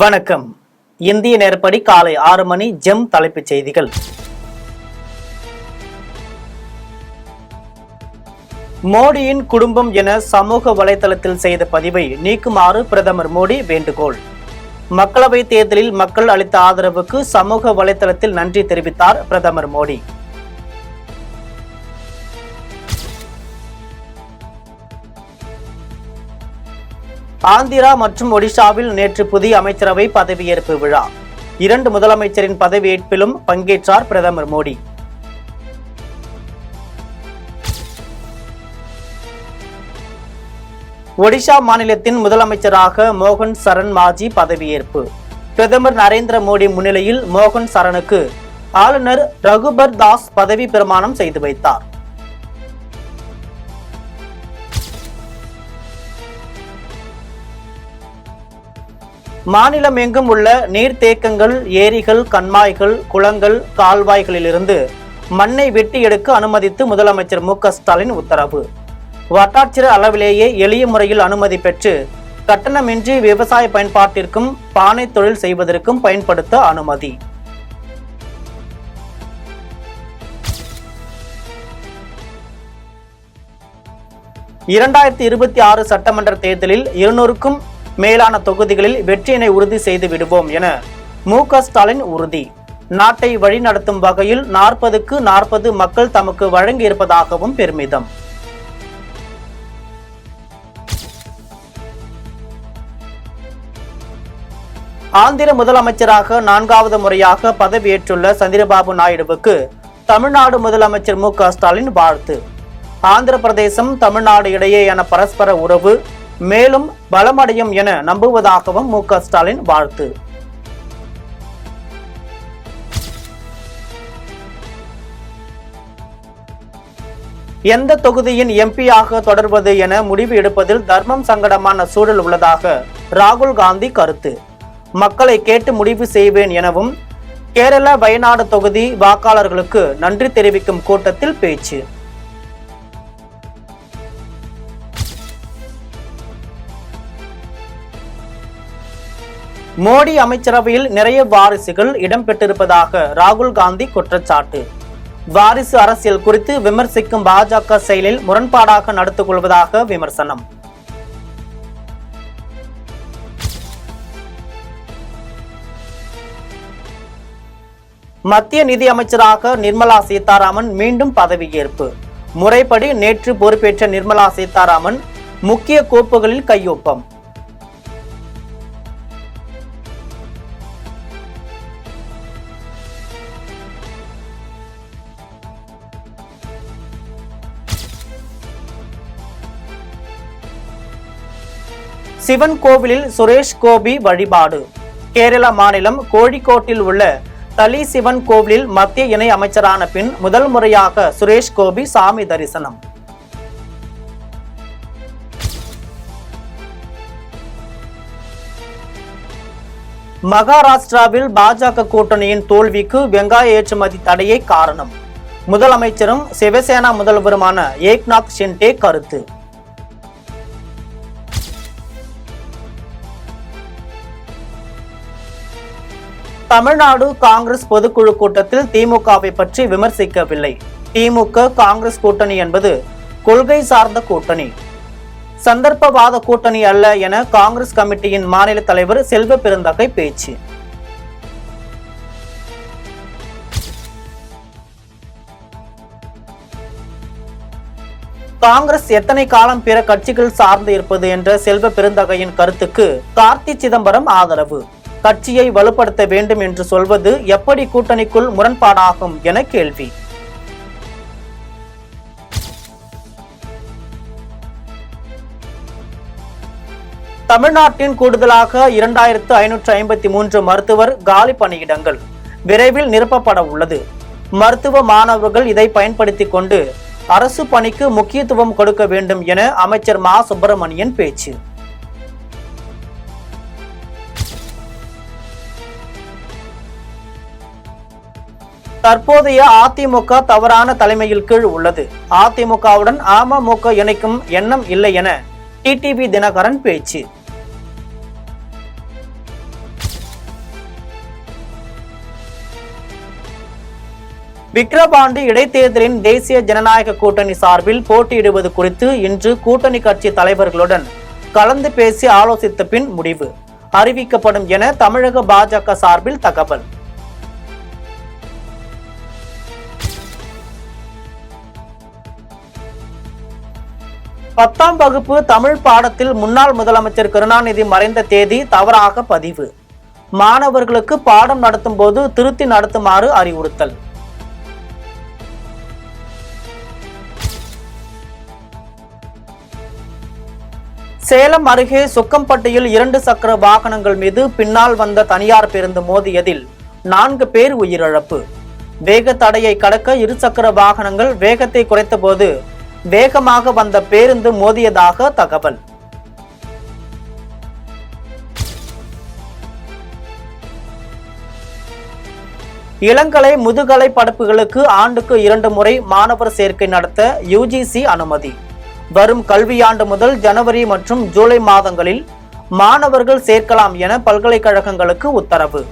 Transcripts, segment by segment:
வணக்கம். இந்திய நேரப்படி காலை 6 மணி. ஜெம் தலைப்புச் செய்திகள். மோடியின் குடும்பம் என சமூக வலைதளத்தில் செய்த பதிவை நீக்குமாறு பிரதமர் மோடி வேண்டுகோள். மக்களவை தேர்தலில் மக்கள் அளித்த ஆதரவுக்கு சமூக வலைதளத்தில் நன்றி தெரிவித்தார் பிரதமர் மோடி. ஆந்திரா மற்றும் ஒடிஷாவில் நேற்று புதிய அமைச்சரவை பதவியேற்பு விழா. 2 முதலமைச்சரின் பதவியேற்பிலும் பங்கேற்றார் பிரதமர் மோடி. ஒடிஷா மாநிலத்தின் முதலமைச்சராக மோகன் சரண் மாஜி பதவியேற்பு. பிரதமர் நரேந்திர மோடி முன்னிலையில் மோகன் சரணுக்கு ஆளுநர் ரகுபர் தாஸ் பதவி பிரமாணம் செய்து வைத்தார். மாநிலம் எங்கும் உள்ள நீர்த்தேக்கங்கள், ஏரிகள், கண்மாய்கள், குளங்கள், கால்வாய்களிலிருந்து மண்ணை வெட்டி எடுக்க அனுமதித்து முதலமைச்சர் மு.க.ஸ்டாலின் உத்தரவு. வட்டாட்சியர் அளவிலேயே எளிய முறையில் அனுமதி பெற்று கட்டணமின்றி விவசாய பயன்பாட்டிற்கும் பானை தொழில் செய்வதற்கும் பயன்படுத்த அனுமதி. (2026) சட்டமன்ற தேர்தலில் 200க்கும் மேலான தொகுதிகளில் வெற்றியினை உறுதி செய்து விடுவோம் என மு.க.ஸ்டாலின் உறுதி. நாட்டை வழிநடத்தும் வகையில் 40க்கு 40 மக்கள் தமக்கு வழங்கியிருப்பதாகவும் பெருமிதம். ஆந்திர முதலமைச்சராக 4வது முறையாக பதவியேற்றுள்ள சந்திரபாபு நாயுடுவுக்கு தமிழ்நாடு முதலமைச்சர் மு.க.ஸ்டாலின் வாழ்த்து. ஆந்திர பிரதேசம், தமிழ்நாடு இடையேயான பரஸ்பர உறவு மேலும் பலமடையும் என நம்புவதாகவும் மு.க.ஸ்டாலின் வாழ்த்து. எந்த தொகுதியின் எம்பியாக தொடர்வது என முடிவு எடுப்பதில் தர்மம் சங்கடமான சூழல் உள்ளதாக ராகுல் காந்தி கருத்து. மக்களை கேட்டு முடிவு செய்வேன் எனவும் கேரள வயநாடு தொகுதி வாக்காளர்களுக்கு நன்றி தெரிவிக்கும் கூட்டத்தில் பேச்சு. மோடி அமைச்சரவையில் நிறைய வாரிசுகள் இடம்பெற்றிருப்பதாக ராகுல் காந்தி குற்றச்சாட்டு. வாரிசு அரசியல் குறித்து விமர்சிக்கும் பாஜக செயலில் முரண்பாடாக நடந்து கொள்வதாக விமர்சனம். மத்திய நிதி அமைச்சராக நிர்மலா சீதாராமன் மீண்டும் பதவியேற்பு. முறைப்படி நேற்று பொறுப்பேற்ற நிர்மலா சீதாராமன் முக்கிய கோப்புகளில் கையொப்பம். சிவன் கோவிலில் சுரேஷ் கோபி வழிபாடு. கேரள மாநிலம் கோழிக்கோட்டில் உள்ள தளி சிவன் கோவிலில் மத்திய இணை அமைச்சரான பின் முதல் முறையாக சுரேஷ் கோபி சாமி தரிசனம். மகாராஷ்டிராவில் பாஜக கூட்டணியின் தோல்விக்கு வெங்காய ஏற்றுமதி தடையே காரணம். முதலமைச்சரும் சிவசேனா முதல்வருமான ஏக்நாத் ஷிண்டே கருத்து. தமிழ்நாடு காங்கிரஸ் பொதுக்குழு கூட்டத்தில் திமுகவை பற்றி விமர்சிக்கவில்லை. திமுக காங்கிரஸ் கூட்டணி என்பது கொள்கை சார்ந்த கூட்டணி, சந்தர்ப்பவாத கூட்டணி அல்ல என காங்கிரஸ் கமிட்டியின் மாநில தலைவர் செல்வ பெருந்தகை பேச்சு. காங்கிரஸ் எத்தனை காலம் பிற கட்சிகள் சார்ந்து இருப்பது என்ற செல்வ பெருந்தகையின் கருத்துக்கு கார்த்தி சிதம்பரம் ஆதரவு. கட்சியை வலுப்படுத்த வேண்டும் என்று சொல்வது எப்படி கூட்டணிக்குள் முரண்பாடாகும் என கேள்வி. தமிழ்நாட்டின் கூடுதலாக 2553 மருத்துவர் காலி பணியிடங்கள் விரைவில் நிரப்பப்பட உள்ளது. மருத்துவ மாணவர்கள் இதை பயன்படுத்திக் கொண்டு அரசு பணிக்கு முக்கியத்துவம் கொடுக்க வேண்டும் என அமைச்சர் மா சுப்பிரமணியன் பேச்சு. தற்போதைய அதிமுக தவறான தலைமையில் கீழ் உள்ளது. அதிமுகவுடன் அமமுக இணைக்கும் எண்ணம் இல்லை என டிடிவி தினகரன் பேச்சு. விக்கிரவாண்டி இடைத்தேர்தலின் தேசிய ஜனநாயக கூட்டணி சார்பில் போட்டியிடுவது குறித்து இன்று கூட்டணி கட்சி தலைவர்களுடன் கலந்து பேசி ஆலோசித்த பின் முடிவு அறிவிக்கப்படும் என தமிழக பாஜக சார்பில் தகவல். பத்தாம் வகுப்பு தமிழ் பாடத்தில் முன்னாள் முதலமைச்சர் கருணாநிதி மறைந்த தேதி தவறாக பதிவு. மாணவர்களுக்கு பாடம் நடத்தும் போது திருத்தி நடத்துமாறு அறிவுறுத்தல். சேலம் அருகே சொக்கம்பட்டியில் 2 சக்கர வாகனங்கள் மீது பின்னால் வந்த தனியார் பேருந்து மோதியதில் 4 பேர் உயிரிழப்பு. வேக தடையை கடக்க 2 சக்கர வாகனங்கள் வேகத்தை குறைத்த போது வேகமாக வந்த பேருந்து மோதியதாக தகவல். இளங்கலை முதுகலை படிப்புகளுக்கு ஆண்டுக்கு 2 முறை மாணவர் சேர்க்கை நடத்த UGC அனுமதி. வரும் கல்வியாண்டு முதல் ஜனவரி மற்றும் ஜூலை மாதங்களில் மாணவர்கள் சேர்க்கலாம் என பல்கலைக்கழகங்களுக்கு உத்தரவு.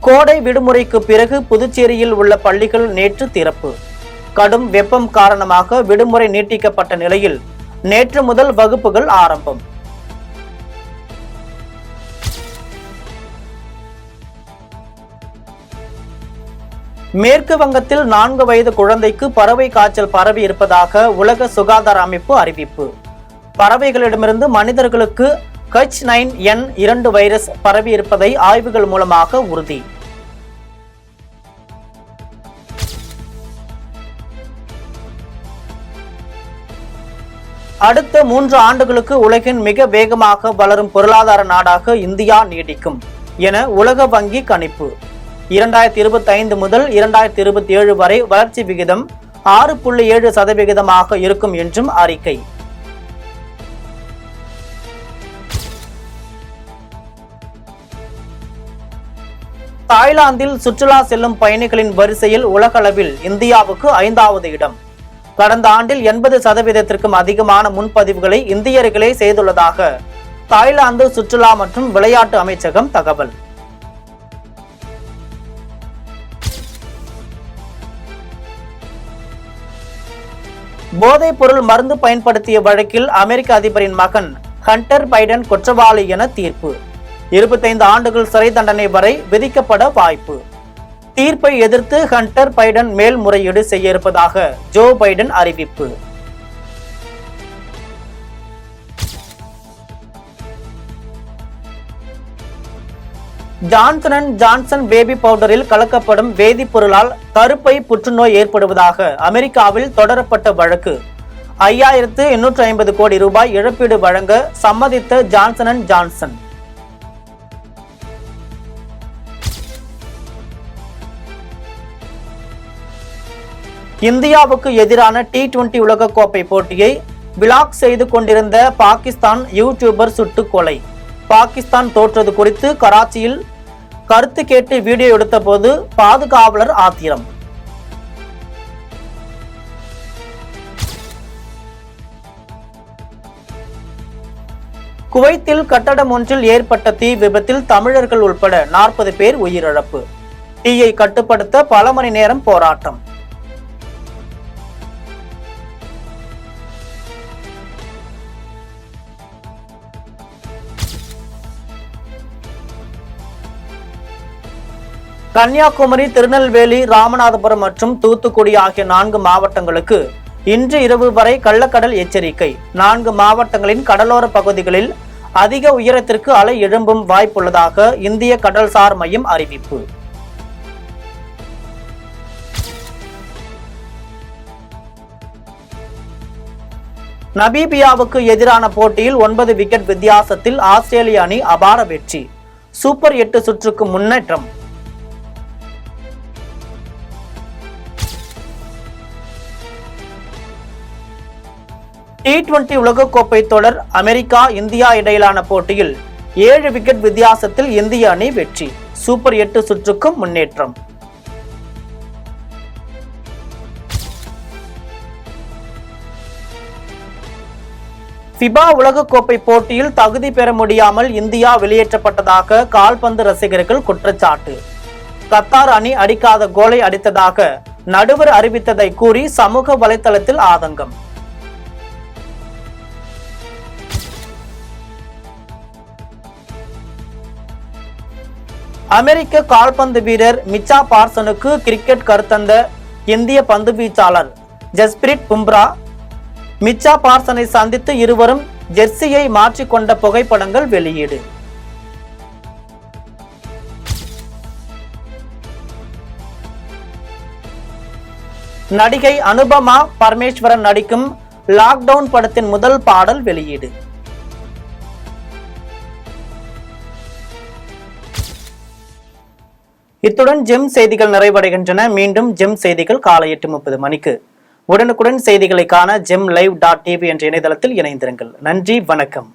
கோடை விடுமுறைக்கு பிறகு புதுச்சேரியில் உள்ள பள்ளிகள் நேற்று திறப்பு. கடும் வெப்பம் காரணமாக விடுமுறை நீட்டிக்கப்பட்ட நிலையில் நேற்று முதல் வகுப்புகள் ஆரம்பம். மேற்கு வங்கத்தில் 4 வயது குழந்தைக்கு பறவை காய்ச்சல் பரவி இருப்பதாக உலக சுகாதார அமைப்பு அறிவிப்பு. பறவைகளிடமிருந்து மனிதர்களுக்கு H9N2 வைரஸ் பரவி இருப்பதை ஆய்வுகள் மூலமாக உறுதி. அடுத்த 3 ஆண்டுகளுக்கு உலகின் மிக வேகமாக வளரும் பொருளாதார நாடாக இந்தியா நீடிக்கும் என உலக வங்கி கணிப்பு. 2025 முதல் 2027 வரை வளர்ச்சி விகிதம் 6.7% இருக்கும் என்றும் அறிக்கை. தாய்லாந்தில் சுற்றுலா செல்லும் பயணிகளின் வரிசையில் உலகளவில் இந்தியாவுக்கு 5வது இடம். கடந்த ஆண்டில் 80%க்கும் அதிகமான முன்பதிவுகளை இந்தியர்களே செய்துள்ளதாக தாய்லாந்து சுற்றுலா மற்றும் விளையாட்டு அமைச்சகம் தகவல். போதைப் பொருள் மருந்து பயன்படுத்திய வழக்கில் அமெரிக்க அதிபரின் மகன் ஹண்டர் பைடன் குற்றவாளி என தீர்ப்பு. 25 ஆண்டுகள் சிறை தண்டனை வரை விதிக்கப்பட வாய்ப்பு. தீர்ப்பை எதிர்த்து ஹண்டர் பைடன் மேல்முறையீடு செய்ய இருப்பதாக ஜோ பைடன் அறிவிப்பு. ஜான்சன் அண்ட் ஜான்சன் பேபி பவுடரில் கலக்கப்படும் வேதிப்பொருளால் கருப்பை புற்றுநோய் ஏற்படுவதாக அமெரிக்காவில் தொடரப்பட்ட வழக்கு. 5850 கோடி ரூபாய் இழப்பீடு வழங்க சம்மதித்த ஜான்சன் அண்ட் ஜான்சன். இந்தியாவுக்கு எதிரான T20 உலகக்கோப்பை போட்டியை விளாக் செய்து கொண்டிருந்த பாகிஸ்தான் யூடியூபர் சுட்டுக் கொலை. பாகிஸ்தான் தோற்றது குறித்து கராச்சியில் கருத்து கேட்டு வீடியோ எடுத்த போது பாதுகாவலர் ஆத்திரம். குவைத்தில் கட்டடம் ஒன்றில் ஏற்பட்ட தீ விபத்தில் தமிழர்கள் உட்பட 40 பேர் உயிரிழப்பு. தீயை கட்டுப்படுத்த பல மணி நேரம் போராட்டம். கன்னியாகுமரி, திருநெல்வேலி, ராமநாதபுரம் மற்றும் தூத்துக்குடி ஆகிய 4 மாவட்டங்களுக்கு இன்று இரவு வரை கள்ளக்கடல் எச்சரிக்கை. 4 மாவட்டங்களின் கடலோர பகுதிகளில் அதிக உயரத்திற்கு அலை எழும்பும் வாய்ப்புள்ளதாக இந்திய கடல்சார் மையம் அறிவிப்பு. நமீபியாவுக்கு எதிரான போட்டியில் 9 விக்கெட் வித்தியாசத்தில் ஆஸ்திரேலிய அணி அபார வெற்றி. சூப்பர் 8 சுற்றுக்கு முன்னேற்றம். T20 உலகக்கோப்பை தொடர் அமெரிக்கா இந்தியா இடையிலான போட்டியில் 7 விக்கெட் வித்தியாசத்தில் இந்திய அணி வெற்றி. சூப்பர் 8 சுற்றுக்கும் முன்னேற்றம். ஃபிபா உலகக்கோப்பை போட்டியில் தகுதி பெற முடியாமல் இந்தியா வெளியேற்றப்பட்டதாக கால்பந்து ரசிகர்கள் குற்றச்சாட்டு. கத்தார் அணி அடிக்காத கோலை அடித்ததாக நடுவர் அறிவித்ததை கூறி சமூக வலைதளத்தில் ஆதங்கம். அமெரிக்க கால்பந்து வீரர் மிச்சா பார்சனுக்கு கிரிக்கெட் கருத்தந்த இந்திய பந்து வீச்சாளர் ஜஸ்பிரிட் பும்ரா மிச்சா பார்சனை சந்தித்து இருவரும் ஜெர்சியை மாற்றிக்கொண்ட புகைப்படங்கள் வெளியீடு. நடிகை அனுபமா பரமேஸ்வரன் நடிக்கும் லாக்டவுன் படத்தின் முதல் பாடல் வெளியீடு. இத்துடன் ஜெம் செய்திகள் நிறைவடைகின்றன. மீண்டும் ஜெம் செய்திகள் காலை 8:30 மணிக்கு. உடனுக்குடன் செய்திகளை காண GemLive.tv என்ற இணையதளத்தில் இணைந்திருங்கள். நன்றி, வணக்கம்.